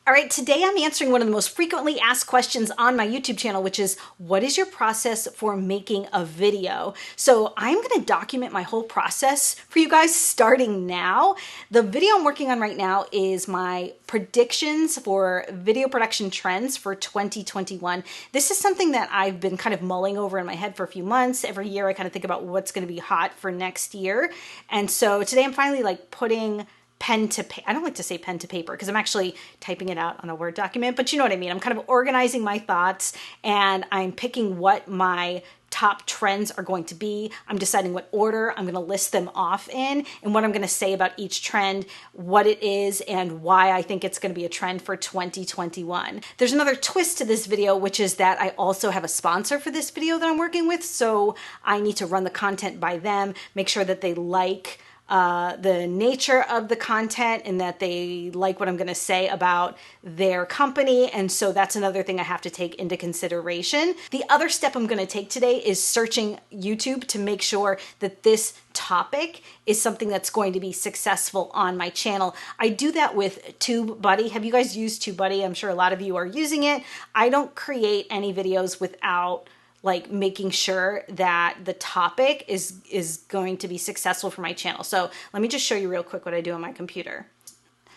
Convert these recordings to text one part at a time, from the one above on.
All right, today I'm answering one of the most frequently asked questions on my YouTube channel, which is, what is your process for making a video? So I'm gonna document my whole process for you guys starting now. The video I'm working on right now is my predictions for video production trends for 2021. This is something that I've been kind of mulling over in my head for a few months. Every year I kind of think about what's gonna be hot for next year. And so today I'm finally like putting pen to paper. I don't like to say pen to paper because I'm actually typing it out on a Word document, but you know what I mean. I'm kind of organizing my thoughts and I'm picking what my top trends are going to be. I'm deciding what order I'm going to list them off in and what I'm going to say about each trend, what it is, and why I think it's going to be a trend for 2021. There's another twist to this video, which is that I also have a sponsor for this video that I'm working with. So I need to run the content by them, make sure that they like the nature of the content and that they like what I'm going to say about their company. And so that's another thing I have to take into consideration. The other step I'm going to take today is searching YouTube to make sure that this topic is something that's going to be successful on my channel. I do that with TubeBuddy. Have you guys used TubeBuddy? I'm sure a lot of you are using it. I don't create any videos without like making sure that the topic is going to be successful for my channel. So let me just show you real quick what I do on my computer.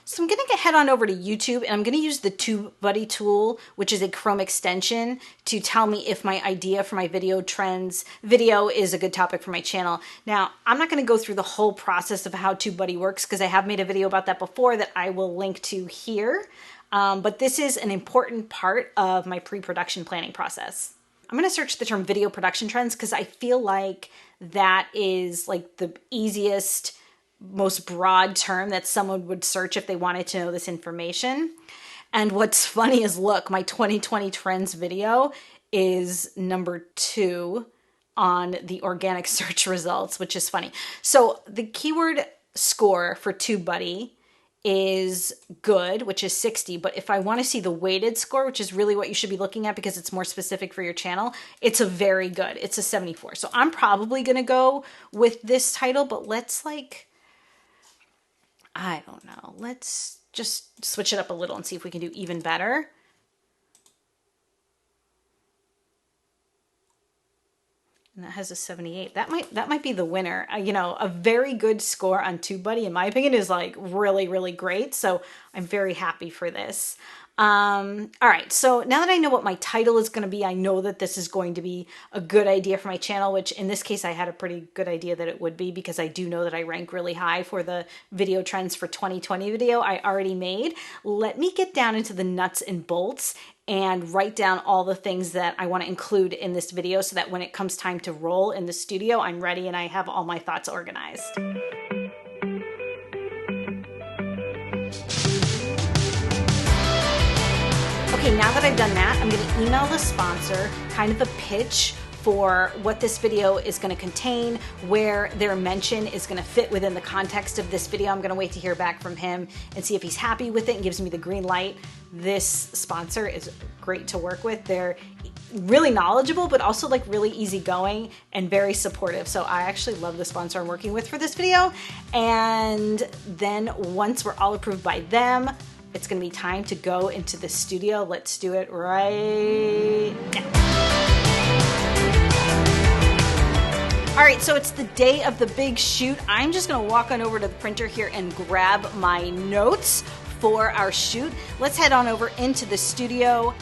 So I'm going to head on over to YouTube and I'm going to use the TubeBuddy tool, which is a Chrome extension, to tell me if my idea for my video trends video is a good topic for my channel. Now, I'm not going to go through the whole process of how TubeBuddy works because I have made a video about that before that I will link to here. But this is an important part of my pre-production planning process. I'm going to search the term video production trends because I feel like that is like the easiest, most broad term that someone would search if they wanted to know this information. And what's funny is, look, my 2020 trends video is number 2 on the organic search results, which is funny. So the keyword score for TubeBuddy is good, which is 60. But if I want to see the weighted score, which is really what you should be looking at because it's more specific for your channel, it's a very good. It's a 74. So I'm probably going to go with this title, but let's I don't know. Let's just switch it up a little and see if we can do even better. And that has a 78. That might be the winner. You know, a very good score on TubeBuddy, in my opinion, is like really, really great. So I'm very happy for this. All right, so now that I know what my title is going to be, I know that this is going to be a good idea for my channel, which in this case, I had a pretty good idea that it would be because I do know that I rank really high for the video trends for 2020 video I already made. Let me get down into the nuts and bolts and write down all the things that I want to include in this video so that when it comes time to roll in the studio, I'm ready and I have all my thoughts organized. Okay, now that I've done that, I'm going to email the sponsor kind of a pitch for what this video is going to contain, where their mention is going to fit within the context of this video. I'm going to wait to hear back from him and see if he's happy with it and gives me the green light. This sponsor is great to work with. They're really knowledgeable, but also like really easygoing and very supportive. So I actually love the sponsor I'm working with for this video. And then once we're all approved by them, it's going to be time to go into the studio. Let's do it right now. All right, so it's the day of the big shoot. I'm just going to walk on over to the printer here and grab my notes for our shoot. Let's head on over into the studio.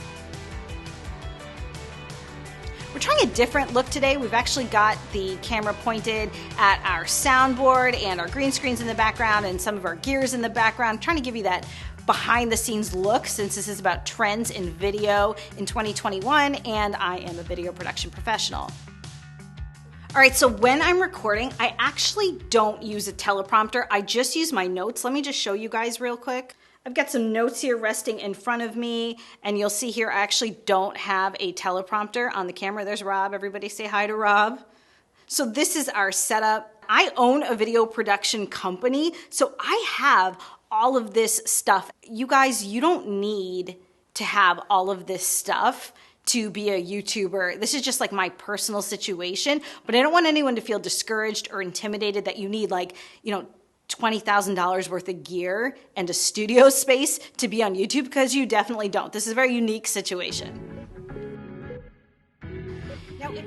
We're trying a different look today. We've actually got the camera pointed at our soundboard and our green screens in the background and some of our gears in the background. I'm trying to give you that behind the scenes look since this is about trends in video in 2021 and I am a video production professional. All right, so when I'm recording, I actually don't use a teleprompter. I just use my notes. Let me just show you guys real quick. I've got some notes here resting in front of me, and you'll see here I actually don't have a teleprompter on the camera. There's Rob. Everybody say hi to Rob. So this is our setup. I own a video production company, so I have all of this stuff. You guys, you don't need to have all of this stuff to be a YouTuber. This is just like my personal situation, but I don't want anyone to feel discouraged or intimidated that you need like, $20,000 worth of gear and a studio space to be on YouTube, because you definitely don't. This is a very unique situation.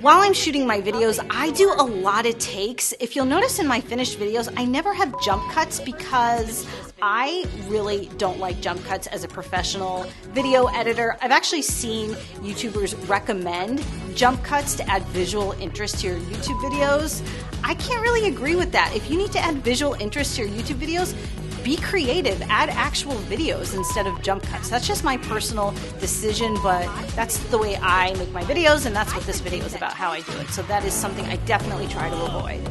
While I'm shooting my videos, I do a lot of takes. If you'll notice in my finished videos, I never have jump cuts because I really don't like jump cuts as a professional video editor. I've actually seen YouTubers recommend jump cuts to add visual interest to your YouTube videos. I can't really agree with that. If you need to add visual interest to your YouTube videos, be creative, add actual videos instead of jump cuts. That's just my personal decision, but that's the way I make my videos, and that's what this video is about, how I do it. So that is something I definitely try to avoid.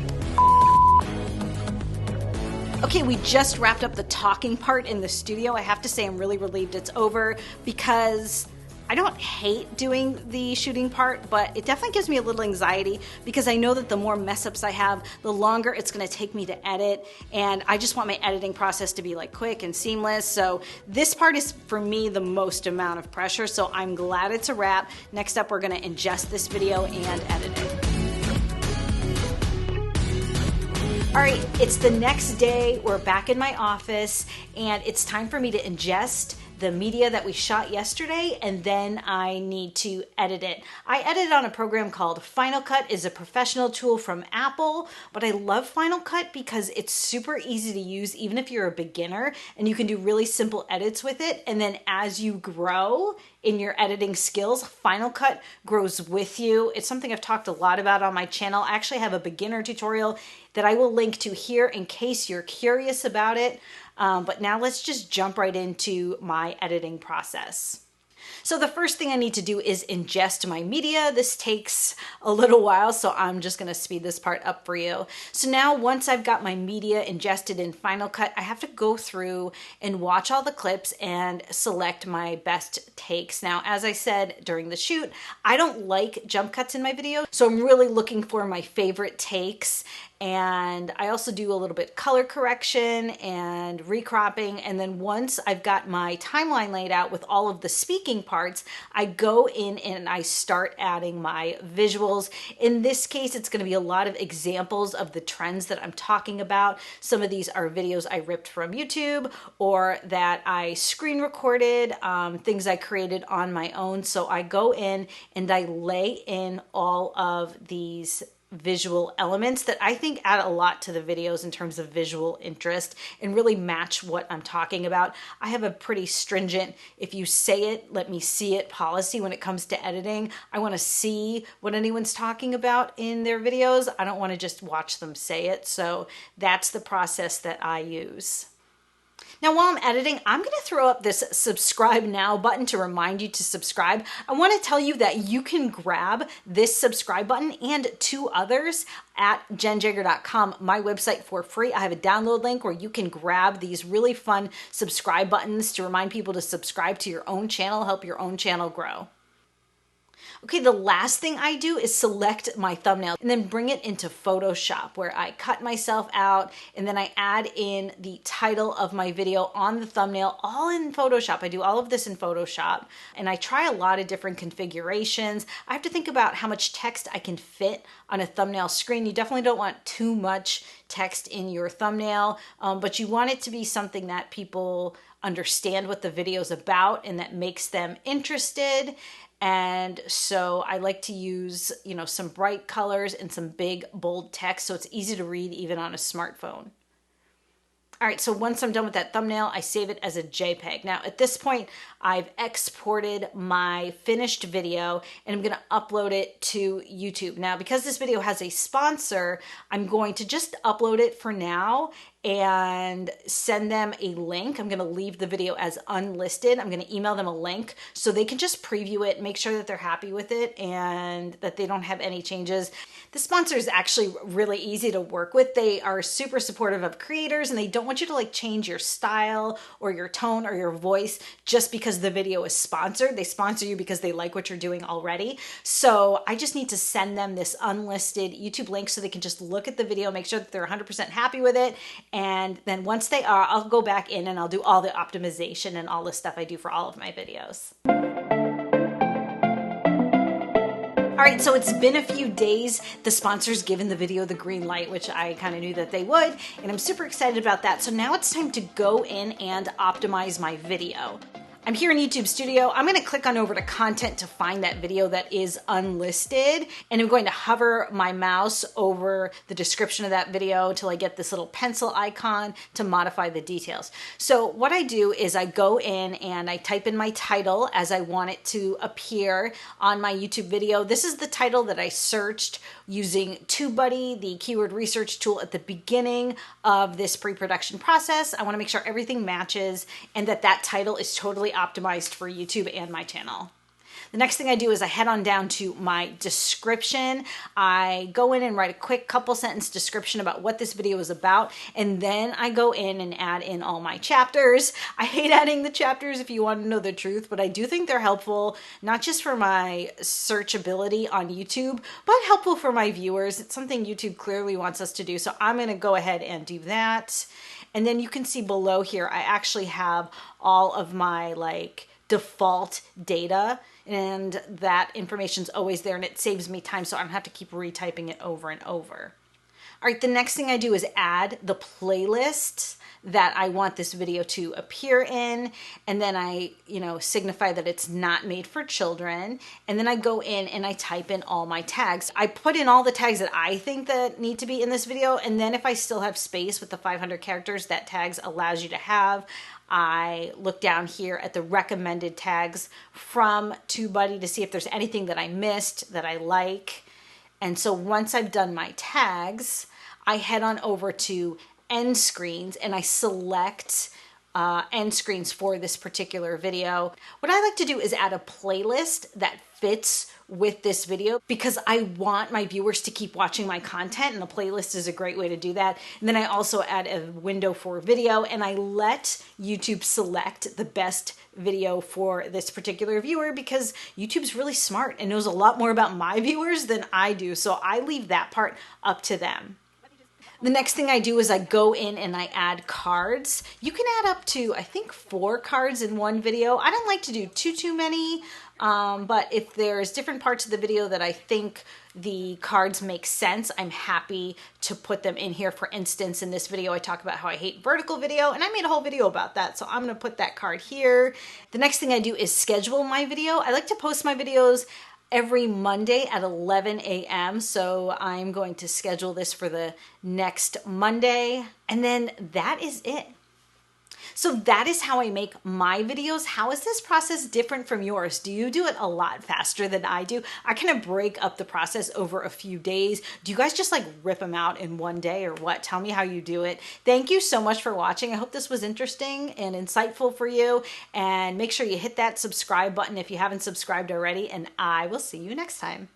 Okay, we just wrapped up the talking part in the studio. I have to say I'm really relieved it's over, because I don't hate doing the shooting part, but it definitely gives me a little anxiety because I know that the more mess ups I have, the longer it's gonna take me to edit, and I just want my editing process to be like quick and seamless. So this part is for me the most amount of pressure, so I'm glad it's a wrap. Next up, we're gonna ingest this video and edit it. All right, it's the next day. We're back in my office, and it's time for me to ingest the media that we shot yesterday, and then I need to edit it. I edit on a program called Final Cut. It's a professional tool from Apple, but I love Final Cut because it's super easy to use even if you're a beginner, and you can do really simple edits with it. And then as you grow in your editing skills, Final Cut grows with you. It's something I've talked a lot about on my channel. I actually have a beginner tutorial that I will link to here in case you're curious about it. But now let's just jump right into my editing process. So the first thing I need to do is ingest my media. This takes a little while, so I'm just gonna speed this part up for you. So now once I've got my media ingested in Final Cut, I have to go through and watch all the clips and select my best takes. Now, as I said during the shoot, I don't like jump cuts in my video, so I'm really looking for my favorite takes. And I also do a little bit color correction and recropping. And then once I've got my timeline laid out with all of the speaking parts, I go in and I start adding my visuals. In this case, it's going to be a lot of examples of the trends that I'm talking about. Some of these are videos I ripped from YouTube or that I screen recorded, things I created on my own. So I go in and I lay in all of these visual elements that I think add a lot to the videos in terms of visual interest and really match what I'm talking about. I have a pretty stringent, if you say it, let me see it policy when it comes to editing. I want to see what anyone's talking about in their videos. I don't want to just watch them say it. So that's the process that I use. Now, while I'm editing, I'm going to throw up this subscribe now button to remind you to subscribe. I want to tell you that you can grab this subscribe button and two others at JennJager.com, my website, for free. I have a download link where you can grab these really fun subscribe buttons to remind people to subscribe to your own channel, help your own channel grow. Okay, the last thing I do is select my thumbnail and then bring it into Photoshop, where I cut myself out and then I add in the title of my video on the thumbnail, all in Photoshop. I do all of this in Photoshop, and I try a lot of different configurations. I have to think about how much text I can fit on a thumbnail screen. You definitely don't want too much text in your thumbnail, but you want it to be something that people understand what the video is about and that makes them interested. And so I like to use, some bright colors and some big, bold text so it's easy to read even on a smartphone. All right, so once I'm done with that thumbnail, I save it as a JPEG. Now, at this point, I've exported my finished video and I'm gonna upload it to YouTube. Now, because this video has a sponsor, I'm going to just upload it for now and send them a link. I'm gonna leave the video as unlisted. I'm gonna email them a link so they can just preview it, make sure that they're happy with it and that they don't have any changes. The sponsor is actually really easy to work with. They are super supportive of creators and they don't want you to change your style or your tone or your voice just because the video is sponsored. They sponsor you because they like what you're doing already. So I just need to send them this unlisted YouTube link so they can just look at the video, make sure that they're 100% happy with it. And then once they are, I'll go back in and I'll do all the optimization and all the stuff I do for all of my videos. All right, so it's been a few days. The sponsor's given the video the green light, which I kind of knew that they would, and I'm super excited about that. So now it's time to go in and optimize my video. I'm here in YouTube Studio. I'm gonna click on over to content to find that video that is unlisted, and I'm going to hover my mouse over the description of that video till I get this little pencil icon to modify the details. So what I do is I go in and I type in my title as I want it to appear on my YouTube video. This is the title that I searched using TubeBuddy, the keyword research tool at the beginning of this pre-production process. I wanna make sure everything matches and that title is totally optimized for YouTube and my channel. The next thing I do is I head on down to my description. I go in and write a quick couple sentence description about what this video is about, and then I go in and add in all my chapters. I hate adding the chapters if you want to know the truth, but I do think they're helpful, not just for my searchability on YouTube, but helpful for my viewers. It's something YouTube clearly wants us to do, so I'm gonna go ahead and do that. And then you can see below here, I actually have all of my default data, and that information's always there and it saves me time so I don't have to keep retyping it over and over. All right, the next thing I do is add the playlist that I want this video to appear in, and then I, signify that it's not made for children, and then I go in and I type in all my tags. I put in all the tags that I think that need to be in this video, and then if I still have space with the 500 characters that tags allows you to have, I look down here at the recommended tags from TubeBuddy to see if there's anything that I missed that I like. And so once I've done my tags, I head on over to end screens and I select end screens for this particular video. What I like to do is add a playlist that fits with this video because I want my viewers to keep watching my content, and a playlist is a great way to do that. And then I also add a window for video, and I let YouTube select the best video for this particular viewer because YouTube's really smart and knows a lot more about my viewers than I do, so I leave that part up to them. The next thing I do is I go in and I add cards. You can add up to, I think, 4 cards in one video. I don't like to do too many, but if there's different parts of the video that I think the cards make sense, I'm happy to put them in here. For instance, in this video, I talk about how I hate vertical video, and I made a whole video about that, so I'm gonna put that card here. The next thing I do is schedule my video. I like to post my videos every Monday at 11 a.m. So I'm going to schedule this for the next Monday. And then that is it. So that is how I make my videos. How is this process different from yours? Do you do it a lot faster than I do? I kind of break up the process over a few days. Do you guys just rip them out in one day or what? Tell me how you do it. Thank you so much for watching. I hope this was interesting and insightful for you. And make sure you hit that subscribe button if you haven't subscribed already. And I will see you next time.